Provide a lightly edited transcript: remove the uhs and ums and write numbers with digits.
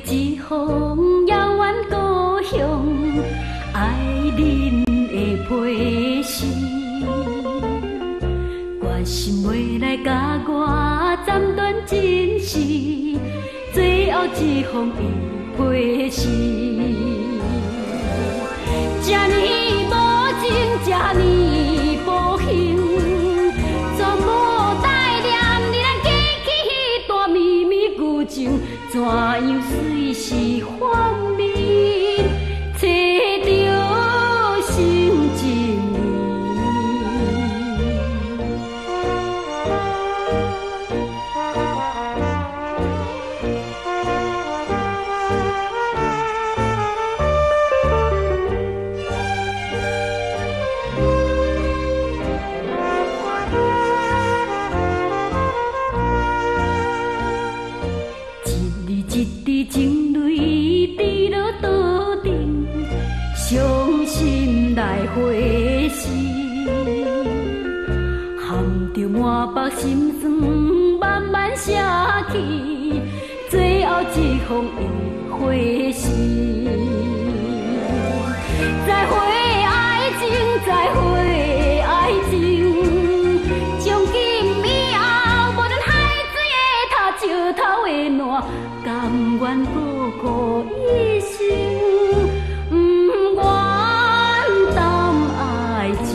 一方遥远故乡，爱恁的批示。我心袂来甲我斩断真实，最后一封的批示。这呢无情，这呢无幸，全无代念你咱记起迄段绵绵旧情，怎样随时幻灭，找着心情。情泪滴落刀顶，伤心来回思，含着满腹心酸慢慢写起，最后一封的回信。再会爱情，再会爱情，从今以后无论海水的塔石头的烂。甘愿孤苦一生，不愿谈爱情。